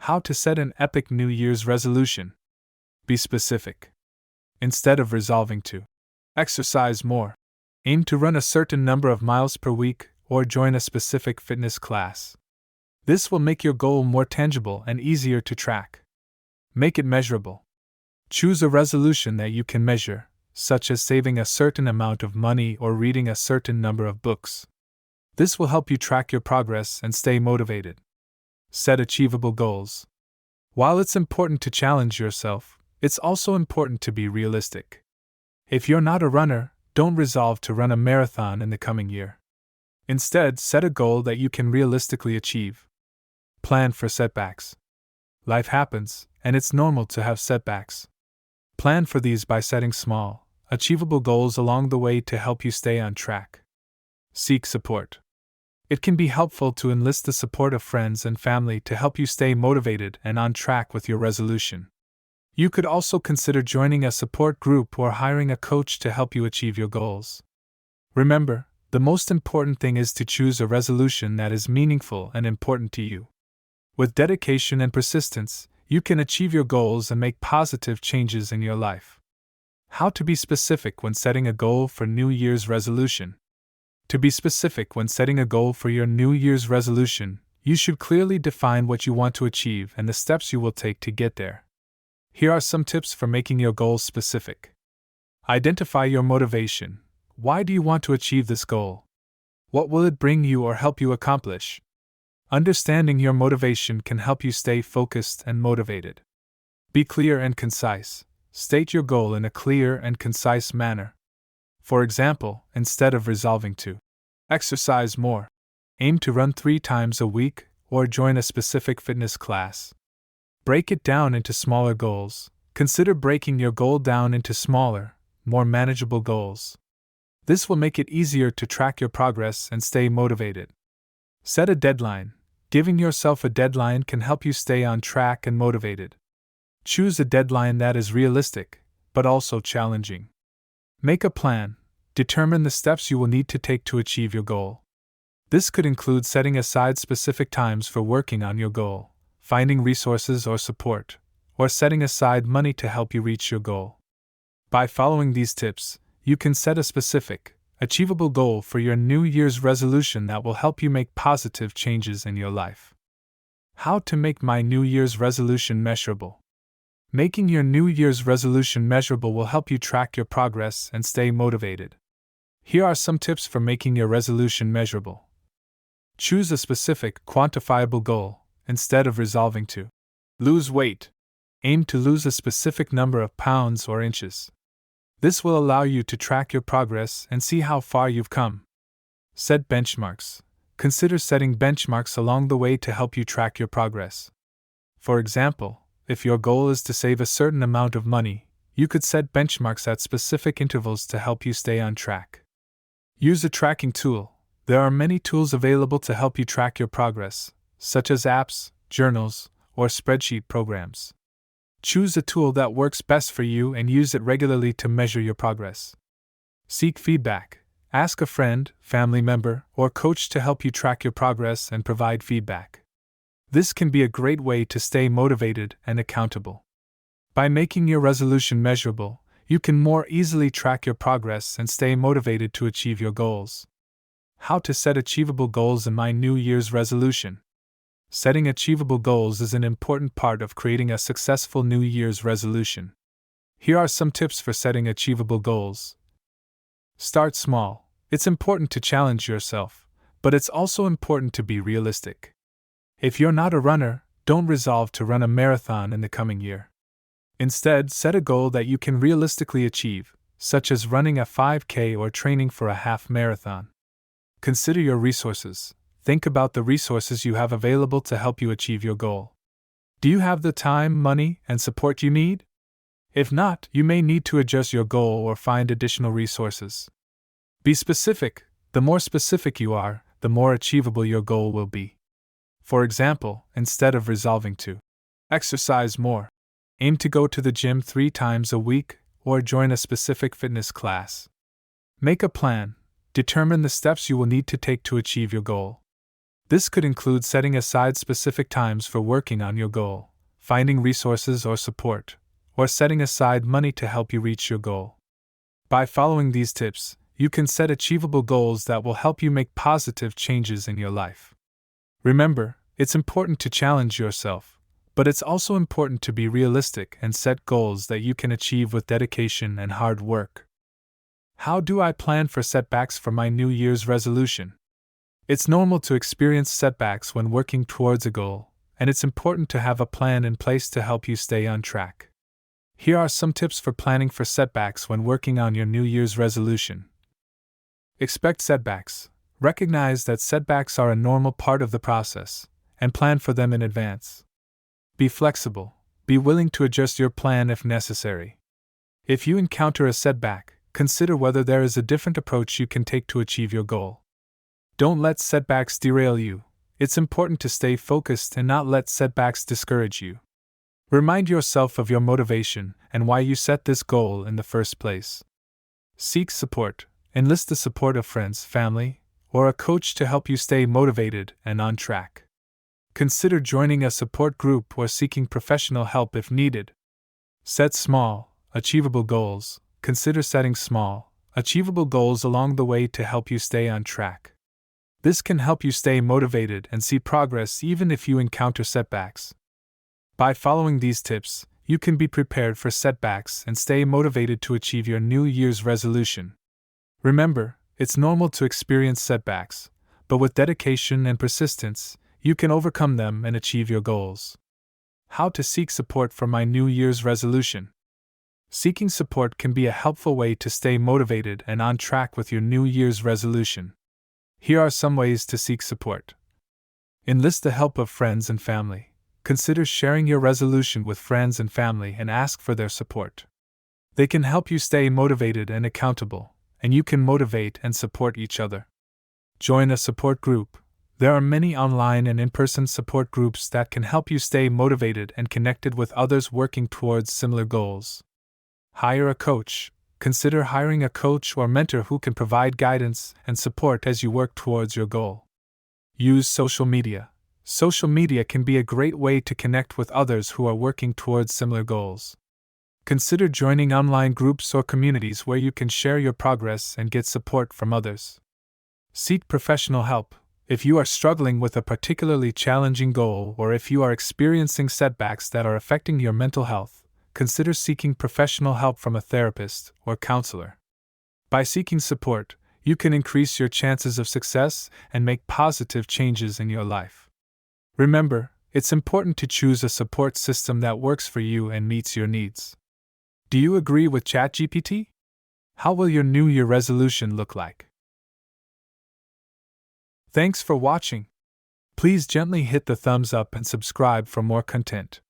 How to set an epic New Year's resolution. Be specific. Instead of resolving to exercise more, aim to run a certain number of miles per week or join a specific fitness class. This will make your goal more tangible and easier to track. Make it measurable. Choose a resolution that you can measure, such as saving a certain amount of money or reading a certain number of books. This will help you track your progress and stay motivated. Set achievable goals. While it's important to challenge yourself, it's also important to be realistic. If you're not a runner, don't resolve to run a marathon in the coming year. Instead, set a goal that you can realistically achieve. Plan for setbacks. Life happens, and it's normal to have setbacks. Plan for these by setting small, achievable goals along the way to help you stay on track. Seek support. It can be helpful to enlist the support of friends and family to help you stay motivated and on track with your resolution. You could also consider joining a support group or hiring a coach to help you achieve your goals. Remember, the most important thing is to choose a resolution that is meaningful and important to you. With dedication and persistence, you can achieve your goals and make positive changes in your life. How to be specific when setting a goal for New Year's resolution. To be specific when setting a goal for your New Year's resolution, you should clearly define what you want to achieve and the steps you will take to get there. Here are some tips for making your goals specific. Identify your motivation. Why do you want to achieve this goal? What will it bring you or help you accomplish? Understanding your motivation can help you stay focused and motivated. Be clear and concise. State your goal in a clear and concise manner. For example, instead of resolving to exercise more, aim to run 3 times a week or join a specific fitness class. Break it down into smaller goals. Consider breaking your goal down into smaller, more manageable goals. This will make it easier to track your progress and stay motivated. Set a deadline. Giving yourself a deadline can help you stay on track and motivated. Choose a deadline that is realistic, but also challenging. Make a plan. Determine the steps you will need to take to achieve your goal. This could include setting aside specific times for working on your goal, finding resources or support, or setting aside money to help you reach your goal. By following these tips, you can set a specific, achievable goal for your New Year's resolution that will help you make positive changes in your life. How to make my New Year's resolution measurable. Making your New Year's resolution measurable will help you track your progress and stay motivated. Here are some tips for making your resolution measurable. Choose a specific, quantifiable goal. Instead of resolving to lose weight, aim to lose a specific number of pounds or inches. This will allow you to track your progress and see how far you've come. Set benchmarks. Consider setting benchmarks along the way to help you track your progress. For example, if your goal is to save a certain amount of money, you could set benchmarks at specific intervals to help you stay on track. Use a tracking tool. There are many tools available to help you track your progress, such as apps, journals, or spreadsheet programs. Choose a tool that works best for you and use it regularly to measure your progress. Seek feedback. Ask a friend, family member, or coach to help you track your progress and provide feedback. This can be a great way to stay motivated and accountable. By making your resolution measurable, you can more easily track your progress and stay motivated to achieve your goals. How to set achievable goals in my New Year's resolution. Setting achievable goals is an important part of creating a successful New Year's resolution. Here are some tips for setting achievable goals. Start small. It's important to challenge yourself, but it's also important to be realistic. If you're not a runner, don't resolve to run a marathon in the coming year. Instead, set a goal that you can realistically achieve, such as running a 5K or training for a half marathon. Consider your resources. Think about the resources you have available to help you achieve your goal. Do you have the time, money, and support you need? If not, you may need to adjust your goal or find additional resources. Be specific. The more specific you are, the more achievable your goal will be. For example, instead of resolving to exercise more, aim to go to the gym 3 times a week or join a specific fitness class. Make a plan. Determine the steps you will need to take to achieve your goal. This could include setting aside specific times for working on your goal, finding resources or support, or setting aside money to help you reach your goal. By following these tips, you can set achievable goals that will help you make positive changes in your life. Remember, it's important to challenge yourself, but it's also important to be realistic and set goals that you can achieve with dedication and hard work. How do I plan for setbacks for my New Year's resolution? It's normal to experience setbacks when working towards a goal, and it's important to have a plan in place to help you stay on track. Here are some tips for planning for setbacks when working on your New Year's resolution. Expect setbacks. Recognize that setbacks are a normal part of the process, and plan for them in advance. Be flexible. Be willing to adjust your plan if necessary. If you encounter a setback, consider whether there is a different approach you can take to achieve your goal. Don't let setbacks derail you. It's important to stay focused and not let setbacks discourage you. Remind yourself of your motivation and why you set this goal in the first place. Seek support. Enlist the support of friends, family, or a coach to help you stay motivated and on track. Consider joining a support group or seeking professional help if needed. Set small, achievable goals. Consider setting small, achievable goals along the way to help you stay on track. This can help you stay motivated and see progress even if you encounter setbacks. By following these tips, you can be prepared for setbacks and stay motivated to achieve your New Year's resolution. Remember, it's normal to experience setbacks, but with dedication and persistence, you can overcome them and achieve your goals. How to seek support for my New Year's resolution. Seeking support can be a helpful way to stay motivated and on track with your New Year's resolution. Here are some ways to seek support. Enlist the help of friends and family. Consider sharing your resolution with friends and family and ask for their support. They can help you stay motivated and accountable, and you can motivate and support each other. Join a support group. There are many online and in-person support groups that can help you stay motivated and connected with others working towards similar goals. Hire a coach. Consider hiring a coach or mentor who can provide guidance and support as you work towards your goal. Use social media. Social media can be a great way to connect with others who are working towards similar goals. Consider joining online groups or communities where you can share your progress and get support from others. Seek professional help. If you are struggling with a particularly challenging goal or if you are experiencing setbacks that are affecting your mental health, consider seeking professional help from a therapist or counselor. By seeking support, you can increase your chances of success and make positive changes in your life. Remember, it's important to choose a support system that works for you and meets your needs. Do you agree with ChatGPT? How will your New Year resolution look like? Thanks for watching. Please gently hit the thumbs up and subscribe for more content.